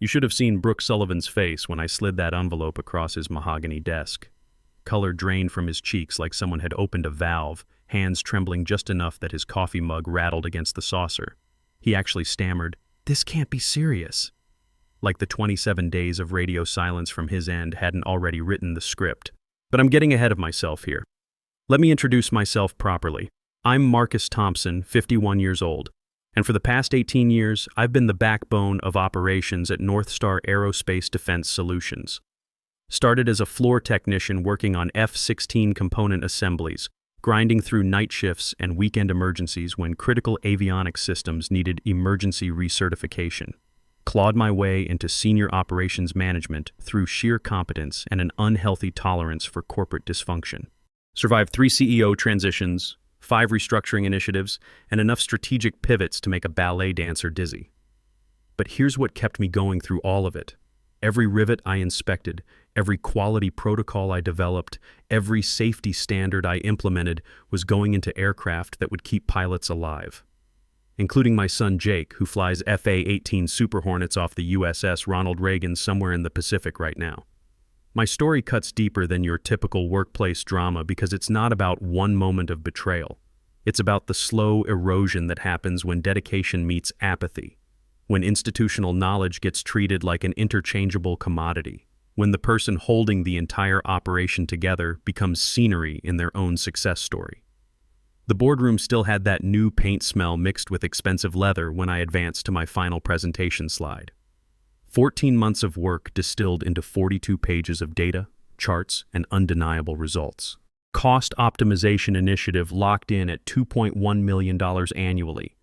You should have seen Brooke Sullivan's face when I slid that envelope across his mahogany desk. Color drained from his cheeks like someone had opened a valve, hands trembling just enough that his coffee mug rattled against the saucer. He actually stammered, "This can't be serious." Like the 27 days of radio silence from his end hadn't already written the script. But I'm getting ahead of myself here. Let me introduce myself properly. I'm Marcus Thompson, 51 years old. And for the past 18 years, I've been the backbone of operations at North Star Aerospace Defense Solutions. Started as a floor technician working on F-16 component assemblies, grinding through night shifts and weekend emergencies when critical avionics systems needed emergency recertification. Clawed my way into senior operations management through sheer competence and an unhealthy tolerance for corporate dysfunction. Survived 3 CEO transitions, 5 restructuring initiatives, and enough strategic pivots to make a ballet dancer dizzy. But here's what kept me going through all of it. Every rivet I inspected, every quality protocol I developed, every safety standard I implemented was going into aircraft that would keep pilots alive. Including my son Jake, who flies FA-18 Super Hornets off the USS Ronald Reagan somewhere in the Pacific right now. My story cuts deeper than your typical workplace drama because it's not about one moment of betrayal. It's about the slow erosion that happens when dedication meets apathy, when institutional knowledge gets treated like an interchangeable commodity, when the person holding the entire operation together becomes scenery in their own success story. The boardroom still had that new paint smell mixed with expensive leather when I advanced to my final presentation slide. 14 months of work distilled into 42 pages of data, charts, and undeniable results. Cost optimization initiative locked in at $2.1 million annually.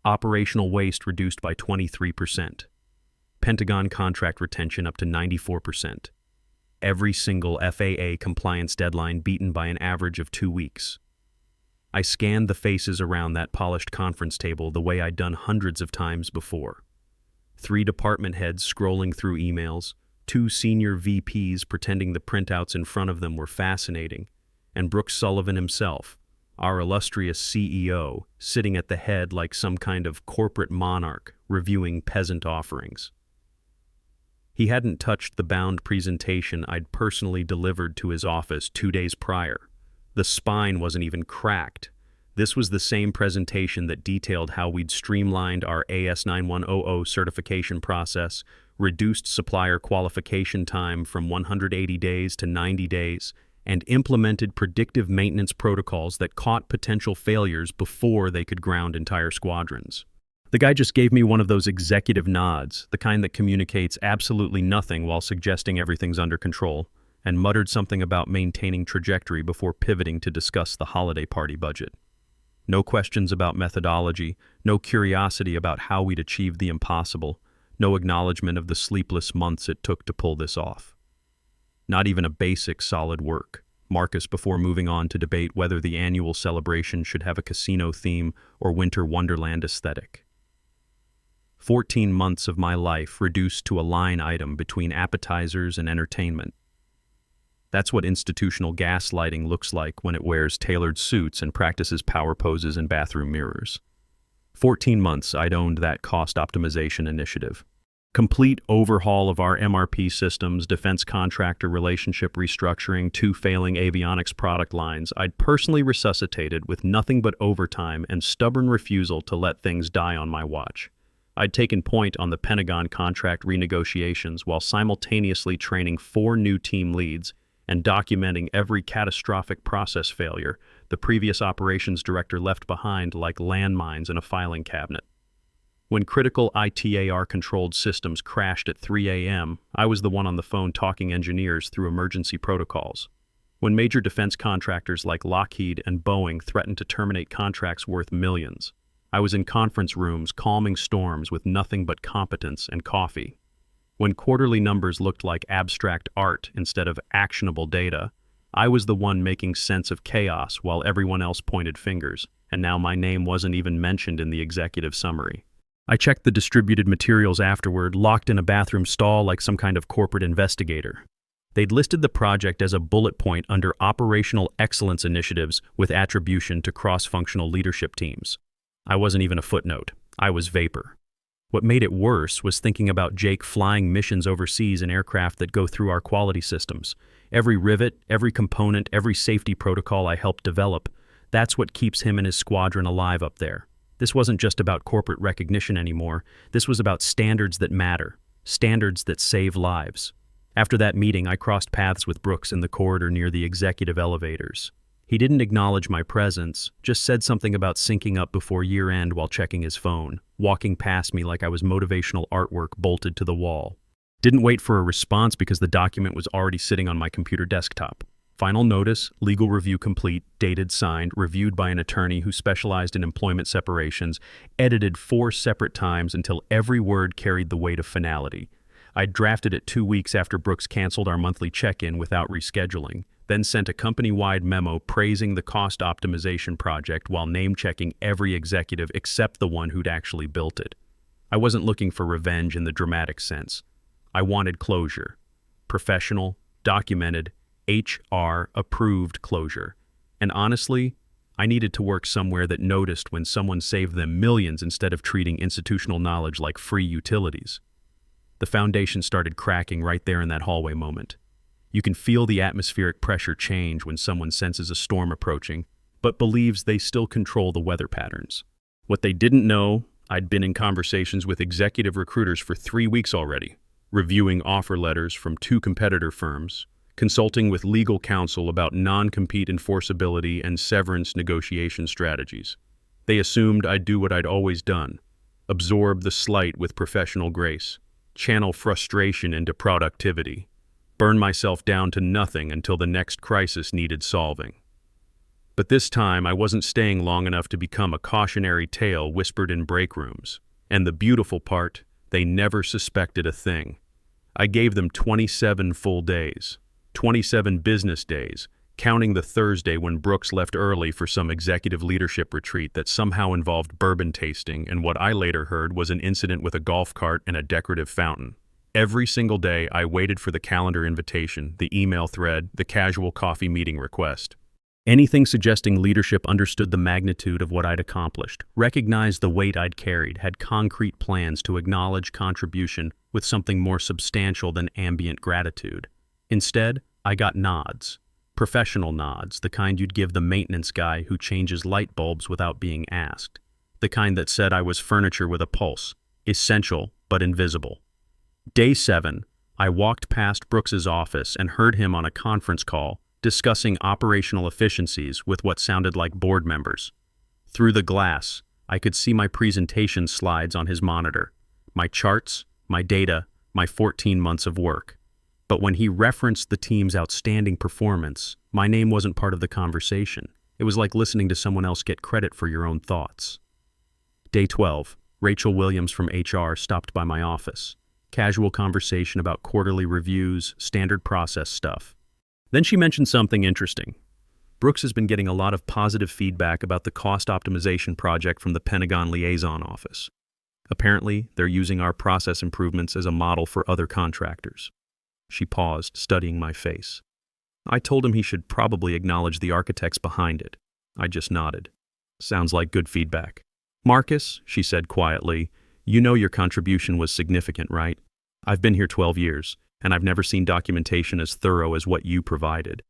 Operational waste reduced by 23%. Pentagon contract retention up to 94%. Every single FAA compliance deadline beaten by an average of 2 weeks. I scanned the faces around that polished conference table the way I'd done hundreds of times before. 3 department heads scrolling through emails, 2 senior VPs pretending the printouts in front of them were fascinating, and Brooke Sullivan himself, our illustrious CEO, sitting at the head like some kind of corporate monarch reviewing peasant offerings. He hadn't touched the bound presentation I'd personally delivered to his office 2 days prior. The spine wasn't even cracked. This was the same presentation that detailed how we'd streamlined our AS9100 certification process, reduced supplier qualification time from 180 days to 90 days, and implemented predictive maintenance protocols that caught potential failures before they could ground entire squadrons. The guy just gave me one of those executive nods, the kind that communicates absolutely nothing while suggesting everything's under control, and muttered something about maintaining trajectory before pivoting to discuss the holiday party budget. No questions about methodology, no curiosity about how we'd achieved the impossible, no acknowledgement of the sleepless months it took to pull this off. Not even a basic solid work, Marcus, before moving on to debate whether the annual celebration should have a casino theme or winter wonderland aesthetic. 14 months of my life reduced to a line item between appetizers and entertainment. That's what institutional gaslighting looks like when it wears tailored suits and practices power poses in bathroom mirrors. 14 months I'd owned that cost optimization initiative. Complete overhaul of our MRP systems, defense contractor relationship restructuring, 2 failing avionics product lines I'd personally resuscitated with nothing but overtime and stubborn refusal to let things die on my watch. I'd taken point on the Pentagon contract renegotiations while simultaneously training 4 new team leads and documenting every catastrophic process failure the previous operations director left behind like landmines in a filing cabinet. When critical ITAR-controlled systems crashed at 3 a.m., I was the one on the phone talking engineers through emergency protocols. When major defense contractors like Lockheed and Boeing threatened to terminate contracts worth millions, I was in conference rooms calming storms with nothing but competence and coffee. When quarterly numbers looked like abstract art instead of actionable data, I was the one making sense of chaos while everyone else pointed fingers, and now my name wasn't even mentioned in the executive summary. I checked the distributed materials afterward, locked in a bathroom stall like some kind of corporate investigator. They'd listed the project as a bullet point under operational excellence initiatives with attribution to cross-functional leadership teams. I wasn't even a footnote. I was vapor. What made it worse was thinking about Jake flying missions overseas in aircraft that go through our quality systems. Every rivet, every component, every safety protocol I helped develop, that's what keeps him and his squadron alive up there. This wasn't just about corporate recognition anymore. This was about standards that matter, standards that save lives. After that meeting, I crossed paths with Brooks in the corridor near the executive elevators. He didn't acknowledge my presence, just said something about syncing up before year-end while checking his phone, walking past me like I was motivational artwork bolted to the wall. Didn't wait for a response because the document was already sitting on my computer desktop. Final notice, legal review complete, dated, signed, reviewed by an attorney who specialized in employment separations, edited 4 separate times until every word carried the weight of finality. I'd drafted it 2 weeks after Brooks canceled our monthly check-in without rescheduling, then sent a company-wide memo praising the cost optimization project while name-checking every executive except the one who'd actually built it. I wasn't looking for revenge in the dramatic sense. I wanted closure. Professional, documented, HR-approved closure. And honestly, I needed to work somewhere that noticed when someone saved them millions instead of treating institutional knowledge like free utilities. The foundation started cracking right there in that hallway moment. You can feel the atmospheric pressure change when someone senses a storm approaching, but believes they still control the weather patterns. What they didn't know, I'd been in conversations with executive recruiters for 3 weeks already, reviewing offer letters from 2 competitor firms, consulting with legal counsel about non-compete enforceability and severance negotiation strategies. They assumed I'd do what I'd always done, absorb the slight with professional grace, channel frustration into productivity, burn myself down to nothing until the next crisis needed solving. But this time I wasn't staying long enough to become a cautionary tale whispered in break rooms. And the beautiful part, they never suspected a thing. I gave them 27 full days, 27 business days, counting the Thursday when Brooks left early for some executive leadership retreat that somehow involved bourbon tasting and what I later heard was an incident with a golf cart and a decorative fountain. Every single day, I waited for the calendar invitation, the email thread, the casual coffee meeting request. Anything suggesting leadership understood the magnitude of what I'd accomplished, recognized the weight I'd carried, had concrete plans to acknowledge contribution with something more substantial than ambient gratitude. Instead, I got nods. Professional nods, the kind you'd give the maintenance guy who changes light bulbs without being asked. The kind that said I was furniture with a pulse, essential but invisible. Day 7, I walked past Brooks's office and heard him on a conference call discussing operational efficiencies with what sounded like board members. Through the glass, I could see my presentation slides on his monitor, my charts, my data, my 14 months of work. But when he referenced the team's outstanding performance, my name wasn't part of the conversation. It was like listening to someone else get credit for your own thoughts. Day 12, Rachel Williams from HR stopped by my office. Casual conversation about quarterly reviews, standard process stuff. Then she mentioned something interesting. Brooks has been getting a lot of positive feedback about the cost optimization project from the Pentagon Liaison Office. Apparently, they're using our process improvements as a model for other contractors. She paused, studying my face. I told him he should probably acknowledge the architects behind it. I just nodded. Sounds like good feedback. Marcus, she said quietly, you know your contribution was significant, right? I've been here 12 years, and I've never seen documentation as thorough as what you provided.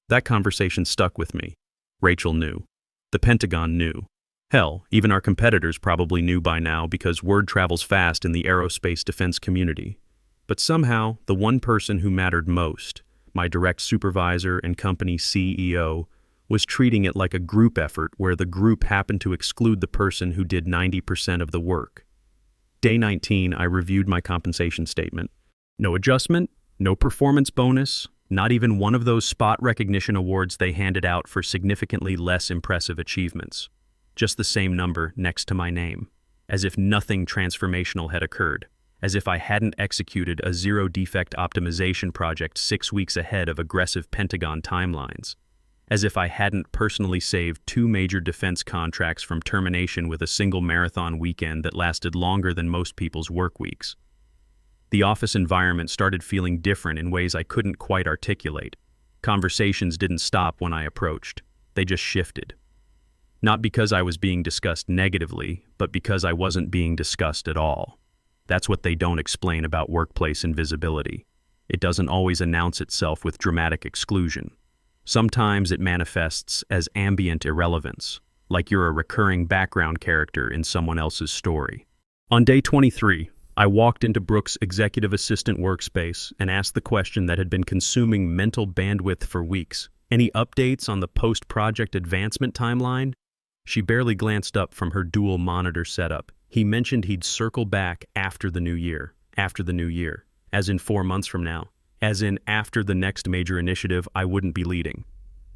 That conversation stuck with me. Rachel knew. The Pentagon knew. Hell, even our competitors probably knew by now because word travels fast in the aerospace defense community. But somehow, the one person who mattered most, my direct supervisor and company CEO, was treating it like a group effort where the group happened to exclude the person who did 90% of the work. Day 19, I reviewed my compensation statement. No adjustment, no performance bonus, not even one of those spot recognition awards they handed out for significantly less impressive achievements. Just the same number next to my name, as if nothing transformational had occurred, as if I hadn't executed a zero-defect optimization project 6 weeks ahead of aggressive Pentagon timelines, as if I hadn't personally saved 2 major defense contracts from termination with a single marathon weekend that lasted longer than most people's work weeks. The office environment started feeling different in ways I couldn't quite articulate. Conversations didn't stop when I approached. They just shifted. Not because I was being discussed negatively, but because I wasn't being discussed at all. That's what they don't explain about workplace invisibility. It doesn't always announce itself with dramatic exclusion. Sometimes it manifests as ambient irrelevance, like you're a recurring background character in someone else's story. On day 23, I walked into Brooke's executive assistant workspace and asked the question that had been consuming mental bandwidth for weeks. Any updates on the post-project advancement timeline? She barely glanced up from her dual monitor setup. He mentioned he'd circle back after the new year. After the new year. As in 4 months from now. As in after the next major initiative I wouldn't be leading.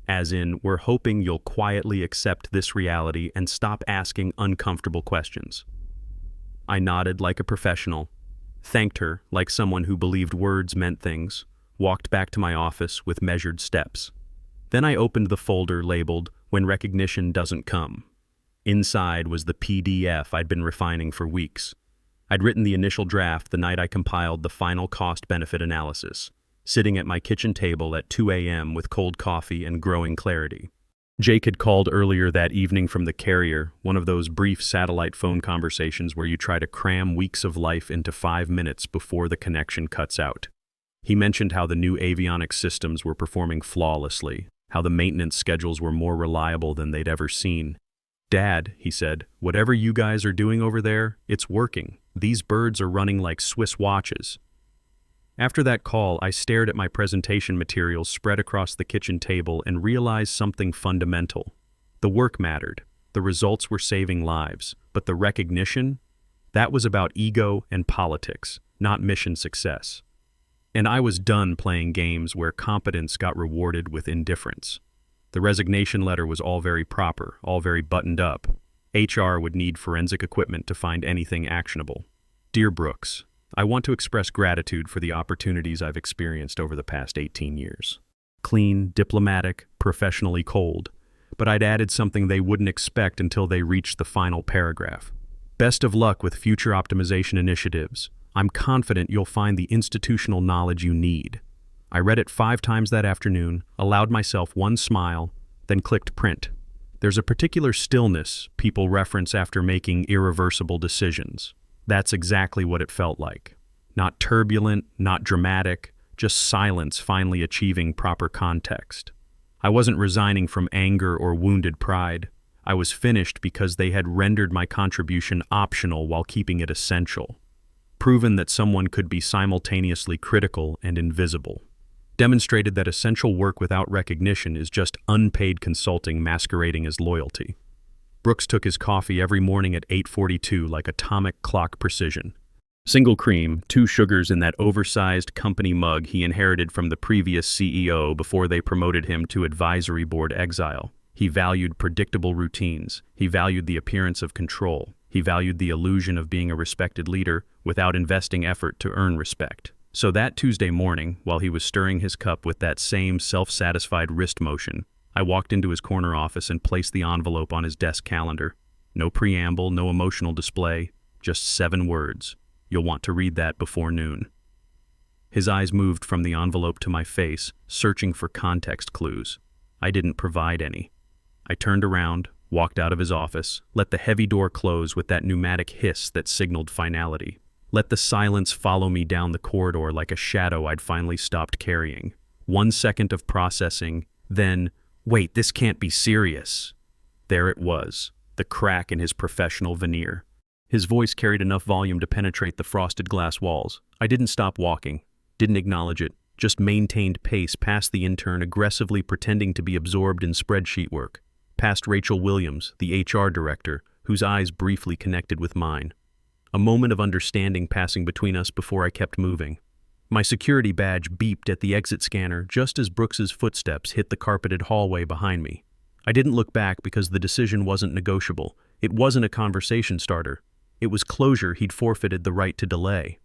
As in, we're hoping you'll quietly accept this reality and stop asking uncomfortable questions. I nodded like a professional, thanked her like someone who believed words meant things, walked back to my office with measured steps. Then I opened the folder labeled, "When Recognition Doesn't Come." Inside was the PDF I'd been refining for weeks. I'd written the initial draft the night I compiled the final cost-benefit analysis, sitting at my kitchen table at 2 a.m. with cold coffee and growing clarity. Jake had called earlier that evening from the carrier, one of those brief satellite phone conversations where you try to cram weeks of life into 5 minutes before the connection cuts out. He mentioned how the new avionics systems were performing flawlessly, how the maintenance schedules were more reliable than they'd ever seen. "Dad," he said, "whatever you guys are doing over there, it's working. These birds are running like Swiss watches." After that call, I stared at my presentation materials spread across the kitchen table and realized something fundamental. The work mattered. The results were saving lives. But the recognition? That was about ego and politics, not mission success. And I was done playing games where competence got rewarded with indifference. The resignation letter was all very proper, all very buttoned up. HR would need forensic equipment to find anything actionable. Dear Brooks, I want to express gratitude for the opportunities I've experienced over the past 18 years. Clean, diplomatic, professionally cold, but I'd added something they wouldn't expect until they reached the final paragraph. Best of luck with future optimization initiatives. I'm confident you'll find the institutional knowledge you need. I read it 5 times that afternoon, allowed myself one smile, then clicked print. There's a particular stillness people reference after making irreversible decisions. That's exactly what it felt like. Not turbulent, not dramatic, just silence finally achieving proper context. I wasn't resigning from anger or wounded pride. I was finished because they had rendered my contribution optional while keeping it essential. Proven that someone could be simultaneously critical and invisible. Demonstrated that essential work without recognition is just unpaid consulting masquerading as loyalty. Brooks took his coffee every morning at 8:42 like atomic clock precision. Single cream, 2 sugars in that oversized company mug he inherited from the previous CEO before they promoted him to advisory board exile. He valued predictable routines. He valued the appearance of control. He valued the illusion of being a respected leader without investing effort to earn respect. So that Tuesday morning, while he was stirring his cup with that same self-satisfied wrist motion, I walked into his corner office and placed the envelope on his desk calendar. No preamble, no emotional display, just 7 words. You'll want to read that before noon. His eyes moved from the envelope to my face, searching for context clues. I didn't provide any. I turned around, walked out of his office, let the heavy door close with that pneumatic hiss that signaled finality. Let the silence follow me down the corridor like a shadow I'd finally stopped carrying. 1 second of processing, then, wait, this can't be serious. There it was, the crack in his professional veneer. His voice carried enough volume to penetrate the frosted glass walls. I didn't stop walking, didn't acknowledge it, just maintained pace past the intern aggressively pretending to be absorbed in spreadsheet work, past Rachel Williams, the HR director, whose eyes briefly connected with mine. A moment of understanding passing between us before I kept moving. My security badge beeped at the exit scanner just as Brooks's footsteps hit the carpeted hallway behind me. I didn't look back because the decision wasn't negotiable. It wasn't a conversation starter. It was closure he'd forfeited the right to delay.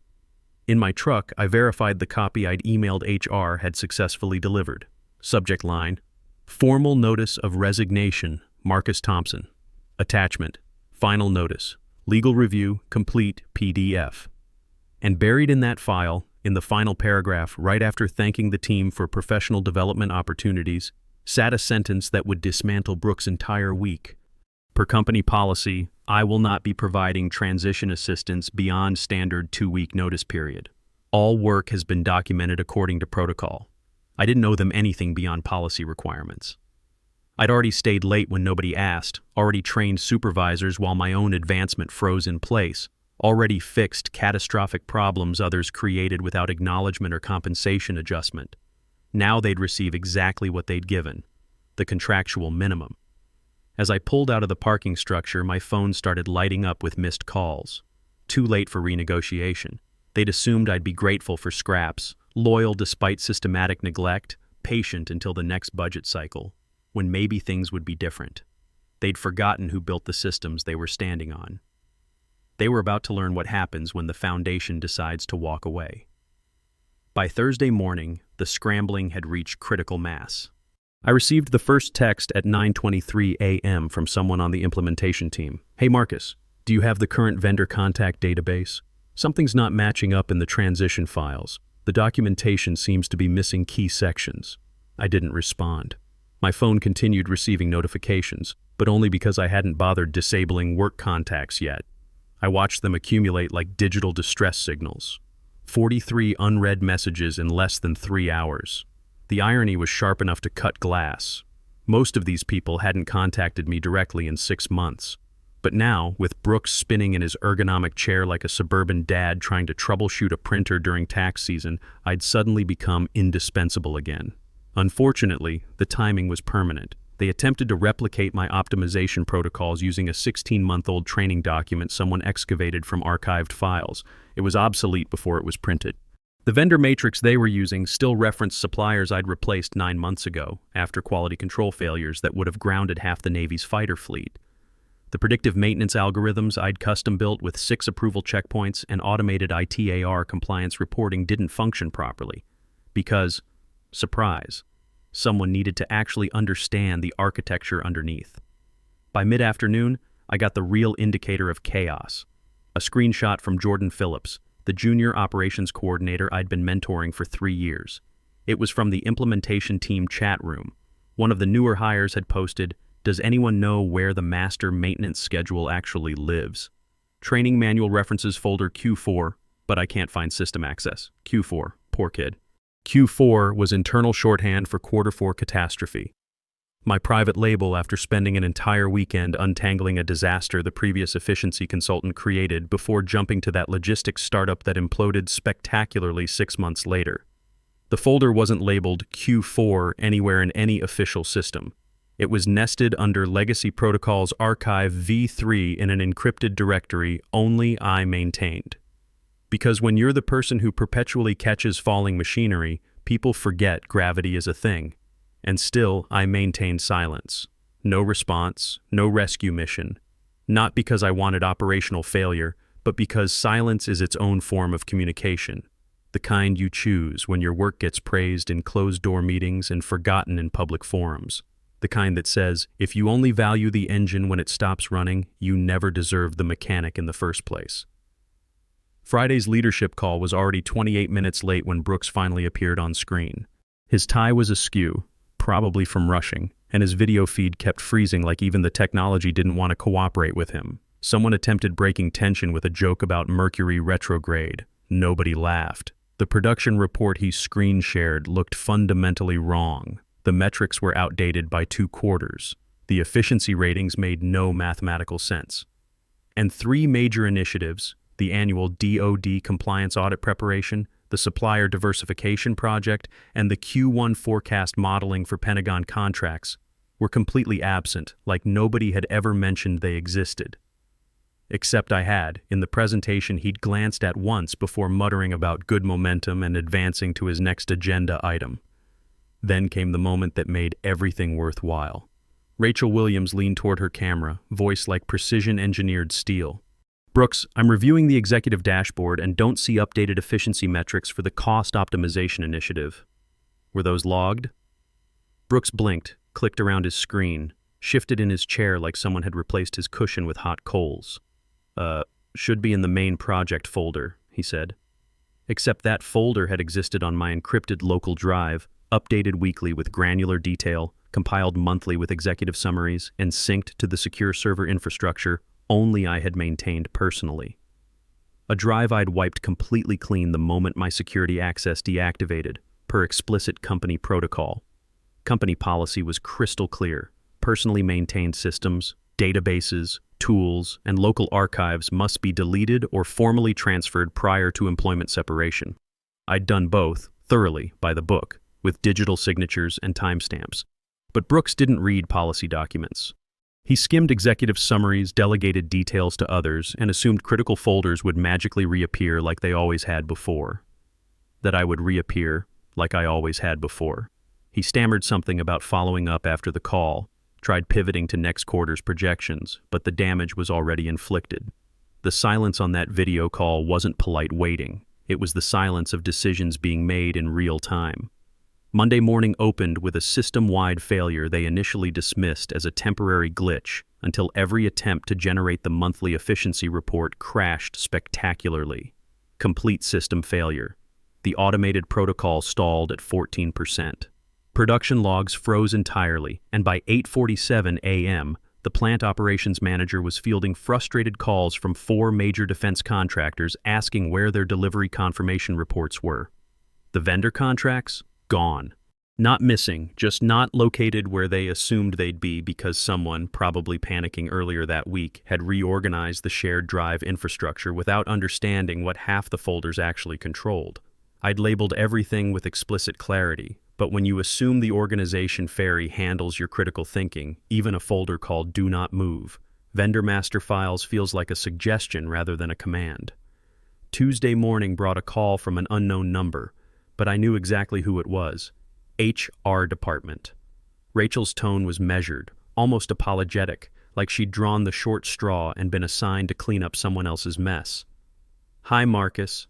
In my truck, I verified the copy I'd emailed HR had successfully delivered. Subject line, Formal Notice of Resignation, Marcus Thompson. Attachment, Final Notice. Legal Review, Complete PDF. And buried in that file, in the final paragraph, right after thanking the team for professional development opportunities, sat a sentence that would dismantle Brooks' entire week. Per company policy, I will not be providing transition assistance beyond standard 2-week notice period. All work has been documented according to protocol. I didn't owe them anything beyond policy requirements. I'd already stayed late when nobody asked, already trained supervisors while my own advancement froze in place, already fixed catastrophic problems others created without acknowledgement or compensation adjustment. Now they'd receive exactly what they'd given, the contractual minimum. As I pulled out of the parking structure, my phone started lighting up with missed calls. Too late for renegotiation. They'd assumed I'd be grateful for scraps, loyal despite systematic neglect, patient until the next budget cycle, when maybe things would be different. They'd forgotten who built the systems they were standing on. They were about to learn what happens when the foundation decides to walk away. By Thursday morning, the scrambling had reached critical mass. I received the first text at 9:23 a.m. from someone on the implementation team. "Hey Marcus, do you have the current vendor contact database? Something's not matching up in the transition files. The documentation seems to be missing key sections." I didn't respond. My phone continued receiving notifications, but only because I hadn't bothered disabling work contacts yet. I watched them accumulate like digital distress signals. 43 unread messages in less than 3 hours. The irony was sharp enough to cut glass. Most of these people hadn't contacted me directly in 6 months. But now, with Brooks spinning in his ergonomic chair like a suburban dad trying to troubleshoot a printer during tax season, I'd suddenly become indispensable again. Unfortunately, the timing was permanent. They attempted to replicate my optimization protocols using a 16-month-old training document someone excavated from archived files. It was obsolete before it was printed. The vendor matrix they were using still referenced suppliers I'd replaced 9 months ago, after quality control failures that would have grounded half the Navy's fighter fleet. The predictive maintenance algorithms I'd custom-built with 6 approval checkpoints and automated ITAR compliance reporting didn't function properly. Because, surprise, someone needed to actually understand the architecture underneath. By mid-afternoon, I got the real indicator of chaos. A screenshot from Jordan Phillips, the junior operations coordinator I'd been mentoring for 3 years. It was from the implementation team chat room. One of the newer hires had posted, "Does anyone know where the master maintenance schedule actually lives? Training manual references folder Q4, but I can't find system access. Q4, poor kid." Q4 was internal shorthand for Q4 catastrophe. My private label after spending an entire weekend untangling a disaster the previous efficiency consultant created before jumping to that logistics startup that imploded spectacularly 6 months later. The folder wasn't labeled Q4 anywhere in any official system. It was nested under Legacy Protocols Archive v3 in an encrypted directory only I maintained. Because when you're the person who perpetually catches falling machinery, people forget gravity is a thing. And still, I maintained silence. No response, no rescue mission. Not because I wanted operational failure, but because silence is its own form of communication. The kind you choose when your work gets praised in closed-door meetings and forgotten in public forums. The kind that says, if you only value the engine when it stops running, you never deserved the mechanic in the first place. Friday's leadership call was already 28 minutes late when Brooks finally appeared on screen. His tie was askew, probably from rushing, and his video feed kept freezing like even the technology didn't want to cooperate with him. Someone attempted breaking tension with a joke about Mercury retrograde. Nobody laughed. The production report he screen shared looked fundamentally wrong. The metrics were outdated by 2 quarters. The efficiency ratings made no mathematical sense. And 3 major initiatives, the annual DoD compliance audit preparation, the supplier diversification project, and the Q1 forecast modeling for Pentagon contracts, were completely absent, like nobody had ever mentioned they existed. Except I had. In the presentation he'd glanced at once before muttering about good momentum and advancing to his next agenda item. Then came the moment that made everything worthwhile. Rachel Williams leaned toward her camera, voice like precision-engineered steel. "Brooks, I'm reviewing the executive dashboard and don't see updated efficiency metrics for the cost optimization initiative. Were those logged?" Brooks blinked, clicked around his screen, shifted in his chair like someone had replaced his cushion with hot coals. Should be in the main project folder," he said. Except that folder had existed on my encrypted local drive, updated weekly with granular detail, compiled monthly with executive summaries, and synced to the secure server infrastructure only I had maintained personally. A drive I'd wiped completely clean the moment my security access deactivated, per explicit company protocol. Company policy was crystal clear. Personally maintained systems, databases, tools, and local archives must be deleted or formally transferred prior to employment separation. I'd done both, thoroughly, by the book, with digital signatures and timestamps. But Brooks didn't read policy documents. He skimmed executive summaries, delegated details to others, and assumed critical folders would magically reappear like they always had before. That I would reappear like I always had before. He stammered something about following up after the call, tried pivoting to next quarter's projections, but the damage was already inflicted. The silence on that video call wasn't polite waiting. It was the silence of decisions being made in real time. Monday morning opened with a system-wide failure they initially dismissed as a temporary glitch until every attempt to generate the monthly efficiency report crashed spectacularly. Complete system failure. The automated protocol stalled at 14%. Production logs froze entirely, and by 8:47 a.m., the plant operations manager was fielding frustrated calls from 4 major defense contractors asking where their delivery confirmation reports were. The vendor contracts? Gone. Not missing, just not located where they assumed they'd be because someone, probably panicking earlier that week, had reorganized the shared drive infrastructure without understanding what half the folders actually controlled. I'd labeled everything with explicit clarity, but when you assume the organization fairy handles your critical thinking, even a folder called Do Not Move, Vendor Master Files feels like a suggestion rather than a command. Tuesday morning brought a call from an unknown number, but I knew exactly who it was. HR department. Rachel's tone was measured, almost apologetic, like she'd drawn the short straw and been assigned to clean up someone else's mess. Hi, Marcus.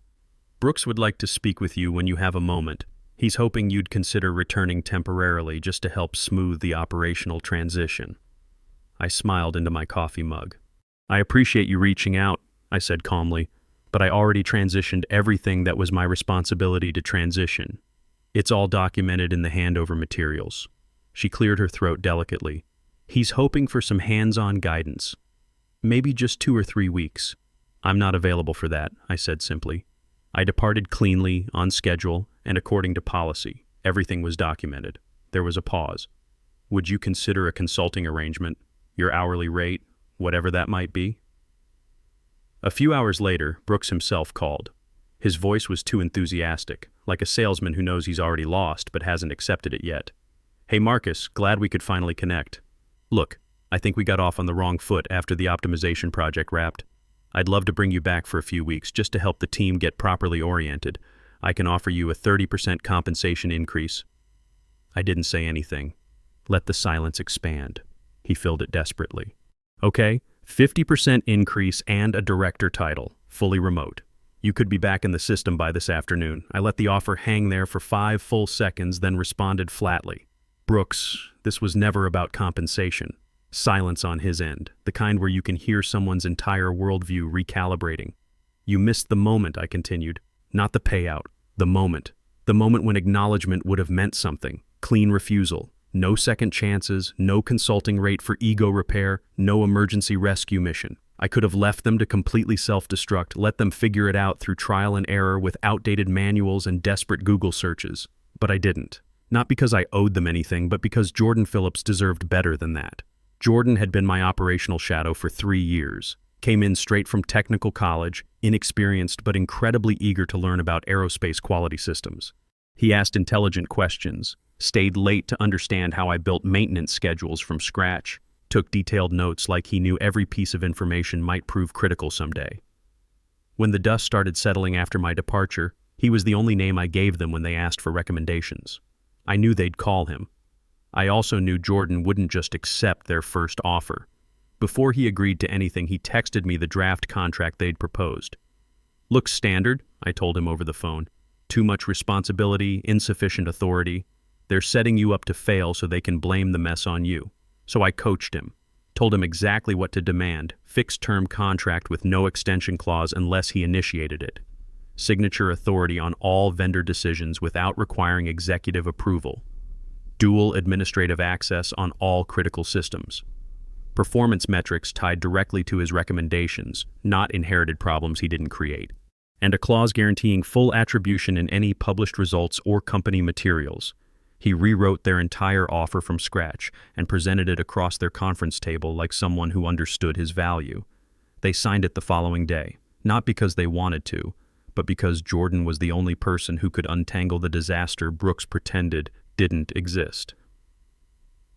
Brooks would like to speak with you when you have a moment. He's hoping you'd consider returning temporarily just to help smooth the operational transition. I smiled into my coffee mug. I appreciate you reaching out, I said calmly, but I already transitioned everything that was my responsibility to transition. It's all documented in the handover materials. She cleared her throat delicately. He's hoping for some hands-on guidance. Maybe just 2 or 3 weeks. I'm not available for that, I said simply. I departed cleanly, on schedule, and according to policy. Everything was documented. There was a pause. Would you consider a consulting arrangement, your hourly rate, whatever that might be? A few hours later, Brooks himself called. His voice was too enthusiastic, like a salesman who knows he's already lost but hasn't accepted it yet. Hey Marcus, glad we could finally connect. Look, I think we got off on the wrong foot after the optimization project wrapped. I'd love to bring you back for a few weeks just to help the team get properly oriented. I can offer you a 30% compensation increase. I didn't say anything. Let the silence expand. He filled it desperately. Okay, 50% increase and a director title, fully remote. You could be back in the system by this afternoon. I let the offer hang there for 5 full seconds, then responded flatly. Brooks, this was never about compensation. Silence on his end, the kind where you can hear someone's entire worldview recalibrating. You missed the moment, I continued. Not the payout, the moment. The moment when acknowledgement would have meant something. Clean refusal. No second chances, no consulting rate for ego repair, no emergency rescue mission. I could have left them to completely self-destruct, let them figure it out through trial and error with outdated manuals and desperate Google searches. But I didn't. Not because I owed them anything, but because Jordan Phillips deserved better than that. Jordan had been my operational shadow for 3 years. Came in straight from technical college, inexperienced but incredibly eager to learn about aerospace quality systems. He asked intelligent questions, stayed late to understand how I built maintenance schedules from scratch, took detailed notes like he knew every piece of information might prove critical someday. When the dust started settling after my departure, he was the only name I gave them when they asked for recommendations. I knew they'd call him. I also knew Jordan wouldn't just accept their first offer. Before he agreed to anything, he texted me the draft contract they'd proposed. Looks standard, I told him over the phone. Too much responsibility, insufficient authority. They're setting you up to fail so they can blame the mess on you. So I coached him, told him exactly what to demand, fixed-term contract with no extension clause unless he initiated it. Signature authority on all vendor decisions without requiring executive approval. dual administrative access on all critical systems. Performance metrics tied directly to his recommendations, not inherited problems he didn't create. And a clause guaranteeing full attribution in any published results or company materials. He rewrote their entire offer from scratch and presented it across their conference table like someone who understood his value. They signed it the following day, not because they wanted to, but because Jordan was the only person who could untangle the disaster Brooks pretended didn't exist.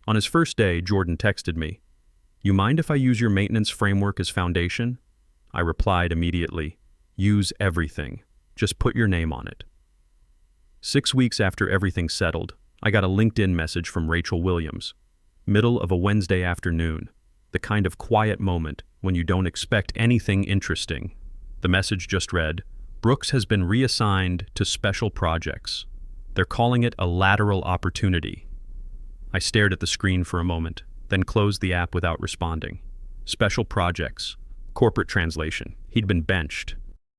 On his first day, Jordan texted me, "You mind if I use your maintenance framework as foundation?" I replied immediately, "Use everything. Just put your name on it." 6 weeks after everything settled, I got a LinkedIn message from Rachel Williams. Middle of a Wednesday afternoon, the kind of quiet moment when you don't expect anything interesting. The message just read, "Brooks has been reassigned to special projects. They're calling it a lateral opportunity." I stared at the screen for a moment, then closed the app without responding. Special projects. Corporate translation. He'd been benched.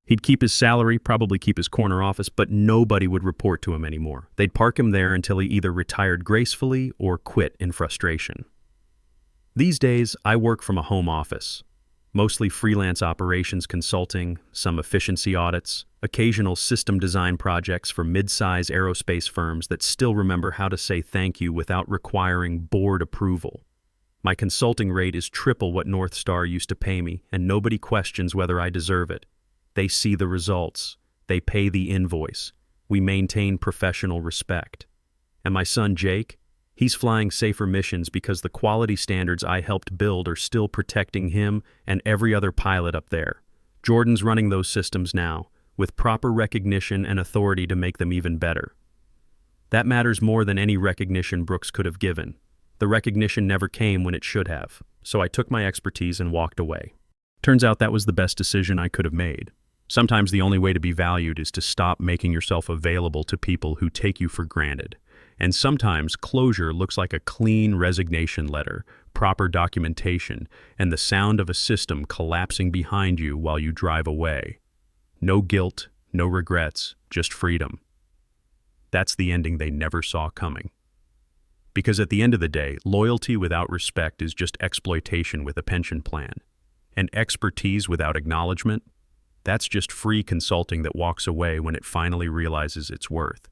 He'd keep his salary, probably keep his corner office, but nobody would report to him anymore. They'd park him there until he either retired gracefully or quit in frustration. These days, I work from a home office. Mostly freelance operations consulting, some efficiency audits, occasional system design projects for mid-size aerospace firms that still remember how to say thank you without requiring board approval. My consulting rate is triple what North Star used to pay me, and nobody questions whether I deserve it. They see the results. They pay the invoice. We maintain professional respect. And my son Jake, he's flying safer missions because the quality standards I helped build are still protecting him and every other pilot up there. Jordan's running those systems now, with proper recognition and authority to make them even better. That matters more than any recognition Brooks could have given. The recognition never came when it should have, so I took my expertise and walked away. Turns out that was the best decision I could have made. Sometimes the only way to be valued is to stop making yourself available to people who take you for granted. And sometimes closure looks like a clean resignation letter, proper documentation, and the sound of a system collapsing behind you while you drive away. No guilt, no regrets, just freedom. That's the ending they never saw coming. Because at the end of the day, loyalty without respect is just exploitation with a pension plan. And expertise without acknowledgement, that's just free consulting that walks away when it finally realizes its worth.